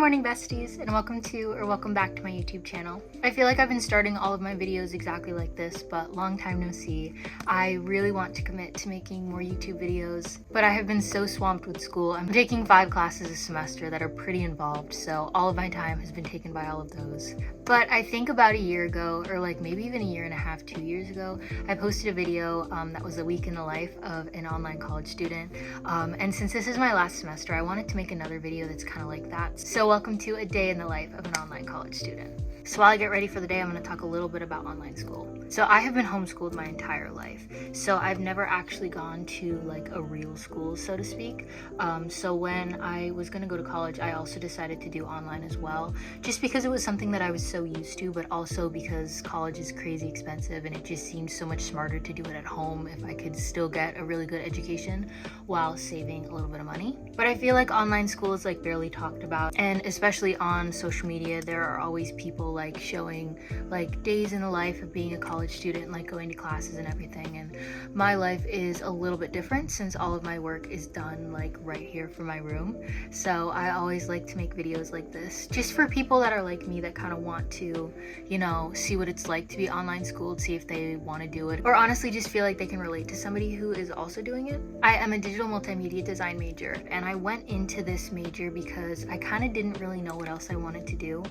morning, besties, and welcome back to my YouTube channel. I feel like I've been starting all of my videos exactly like this, but long time no see. I really want to commit to making more YouTube videos, but I have been so swamped with school. I'm taking 5 classes a semester that are pretty involved, so all of my time has been taken by all of those. But I think about a year ago, or like maybe even a year and a half, 2 years ago, I posted a video that was a week in the life of an online college student. And since this is my last semester, I wanted to make another video that's kind of like that. So welcome to a day in the life of an online college student. So while I get ready for the day, I'm going to talk a little bit about online school. So I have been homeschooled my entire life. So I've never actually gone to like a real school, so to speak. So when I was going to go to college, I also decided to do online as well, just because it was something that I was so used to, but also because college is crazy expensive and it just seemed so much smarter to do it at home if I could still get a really good education while saving a little bit of money. But I feel like online school is like barely talked about, and especially on social media, there are always people like showing like days in the life of being a college student, like going to classes and everything. And my life is a little bit different since all of my work is done like right here from my room. So I always like to make videos like this just for people that are like me, that kind of want to, you know, see what it's like to be online schooled, see if they want to do it, or honestly just feel like they can relate to somebody who is also doing it. I am a digital multimedia design major, and I went into this major because I kind of didn't really know what else I wanted to do.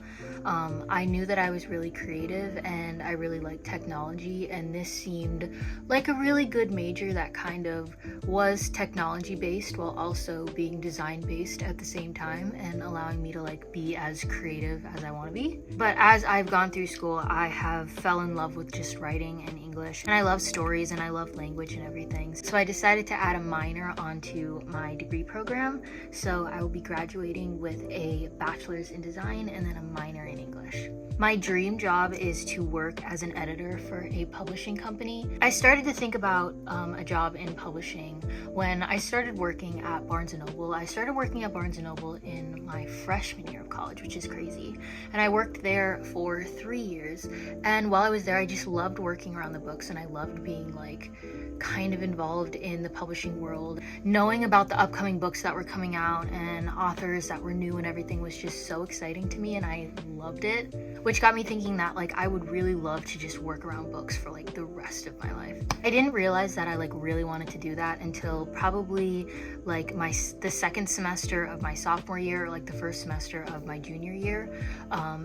I knew that I was really creative and I really liked technology, and this seemed like a really good major that kind of was technology based while also being design based at the same time, and allowing me to like be as creative as I want to be. But as I've gone through school, I have fell in love with just writing and English, and I love stories and I love language and everything. So I decided to add a minor onto my degree program. So I will be graduating with a bachelor's in design and then a minor in English. My dream job is to work as an editor for a publishing company. I started to think about a job in publishing when I started working at Barnes & Noble. I started working at Barnes & Noble in my freshman year of college, which is crazy. And I worked there for 3 years. And while I was there, I just loved working around the books, and I loved being like kind of involved in the publishing world. Knowing about the upcoming books that were coming out and authors that were new and everything was just so exciting to me, and I loved it, which got me thinking that like I would really love to just work around books for like the rest of my life. I didn't realize that I like really wanted to do that until probably like the second semester of my sophomore year, or like the first semester of my junior year.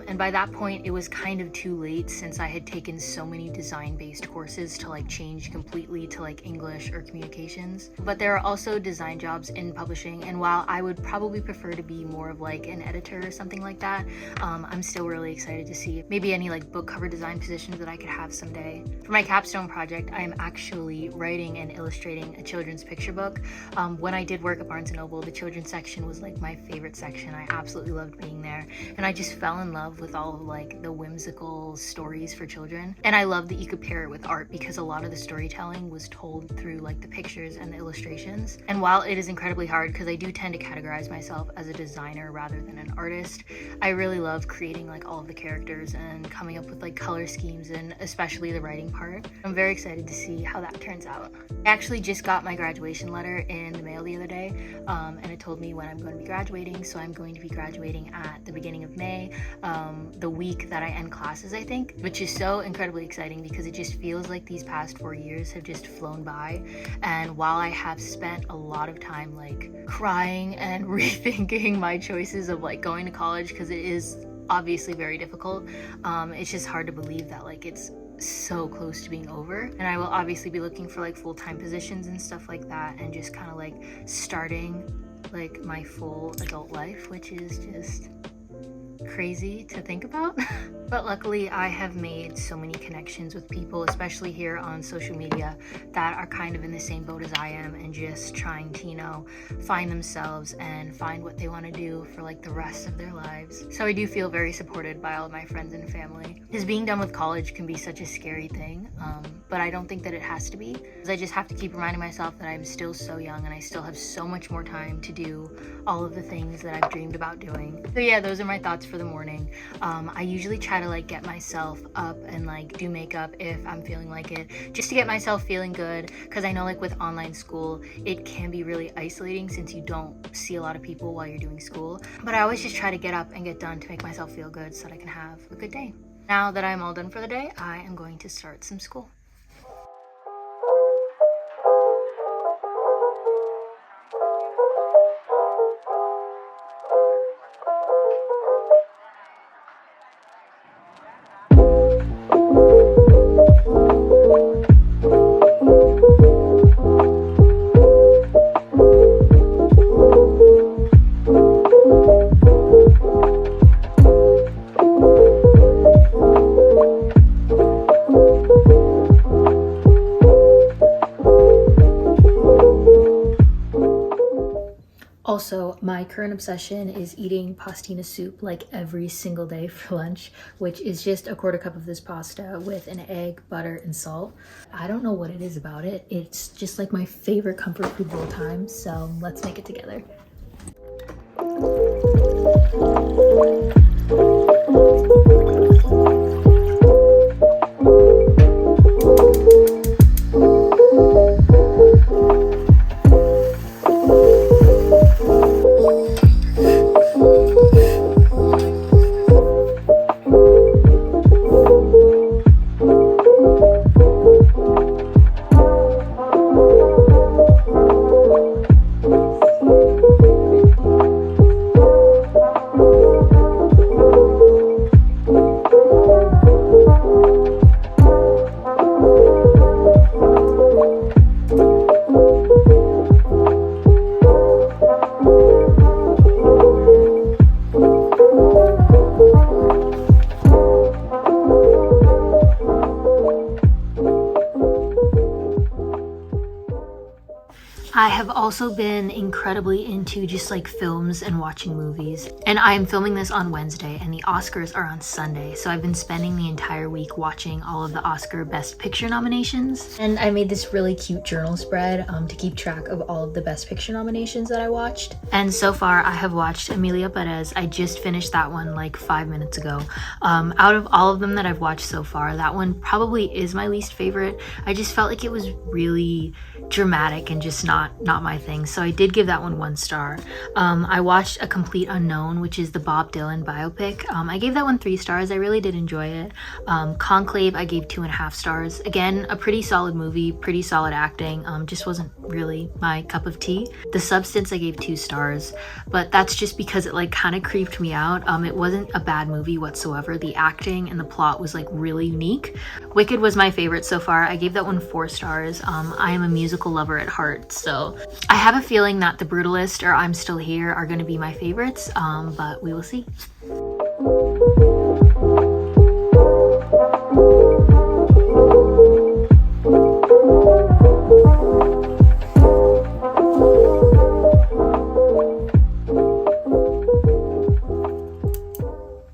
And by that point it was kind of too late, since I had taken so many design-based courses to like change completely to like English or communications. But there are also design jobs in publishing, and while I would probably prefer to be more of like an editor or something like that, I'm still really excited to see maybe any like book cover design positions that I could have someday. For my capstone project, I am actually writing and illustrating a children's picture book. When I did work at Barnes & Noble, the children's section was like my favorite section. I absolutely loved being there, and I just fell in love with all of like the whimsical stories for children. And I love that you could pair it with art, because a lot of the storytelling was told through like the pictures and the illustrations. And while it is incredibly hard, because I do tend to categorize myself as a designer rather than an artist, I really love creating like all of the characters and coming up with like color schemes, and especially the writing part. I'm very excited to see how that turns out. I actually just got my graduation letter in the mail the other day, and it told me when I'm going to be graduating. So I'm going to be graduating at the beginning of May, the week that I end classes, I think, which is so incredibly exciting because it just feels like these past 4 years have just flown by. And while I have spent a lot of time like crying and rethinking my choices of like going to college, because it is obviously very difficult, it's just hard to believe that like it's so close to being over. And I will obviously be looking for like full-time positions and stuff like that, and just kind of like starting like my full adult life, which is just crazy to think about. But luckily I have made so many connections with people, especially here on social media, that are kind of in the same boat as I am, and just trying to, you know, find themselves and find what they want to do for like the rest of their lives. So I do feel very supported by all of my friends and family, because being done with college can be such a scary thing, but I don't think that it has to be, because I just have to keep reminding myself that I'm still so young and I still have so much more time to do all of the things that I've dreamed about doing. So yeah, those are my thoughts for the morning. I usually try try to like get myself up and like do makeup if I'm feeling like it, just to get myself feeling good, because I know like with online school it can be really isolating since you don't see a lot of people while you're doing school. But I always just try to get up and get done to make myself feel good so that I can have a good day. Now that I'm all done for the day, I am going to start some school. Also, my current obsession is eating pastina soup like every single day for lunch, which is just a quarter cup of this pasta with an egg, butter, and salt. I don't know what it is about it. It's just like my favorite comfort food of all time, so let's make it together. I have also been incredibly into just like films and watching movies, and I am filming this on Wednesday and the Oscars are on Sunday, so I've been spending the entire week watching all of the Oscar Best Picture nominations. And I made this really cute journal spread to keep track of all of the Best Picture nominations that I watched. And so far I have watched Emilia Perez. I just finished that one like 5 minutes ago. Out of all of them that I've watched so far, that one probably is my least favorite. I just felt like it was really dramatic and just not my thing, so I did give that one 1 star. I watched A Complete Unknown, which is the Bob Dylan biopic. I gave that one 3 stars. I really did enjoy it. Conclave I gave 2.5 stars. Again, a pretty solid movie, pretty solid acting, just wasn't really my cup of tea. The Substance I gave 2 stars, but that's just because it like kind of creeped me out. It wasn't a bad movie whatsoever. The acting and the plot was like really unique. Wicked was my favorite so far. I gave that one 4 stars. I am a musical lover at heart, so I have a feeling that The Brutalist or I'm Still Here are going to be my favorites, but we will see.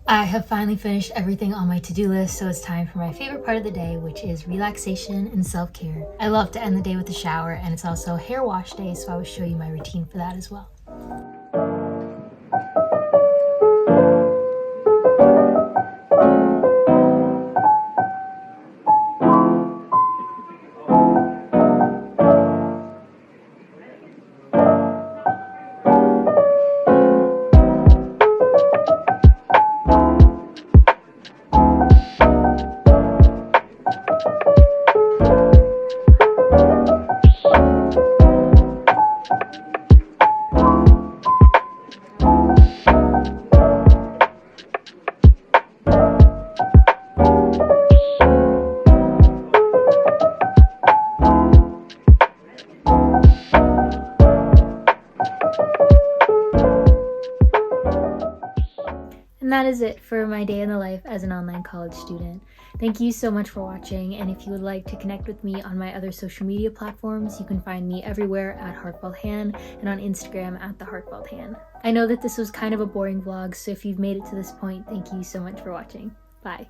I have finally finished everything on my to-do list, so it's time for my favorite part of the day, which is relaxation and self-care. I love to end the day with a shower, and it's also hair wash day, so I will show you my routine for that as well. And that is it for my day in the life as an online college student. Thank you so much for watching, and if you would like to connect with me on my other social media platforms, you can find me everywhere at heartfelthan and on Instagram at @heartfelthan. I know that this was kind of a boring vlog, so if you've made it to this point, thank you so much for watching. Bye.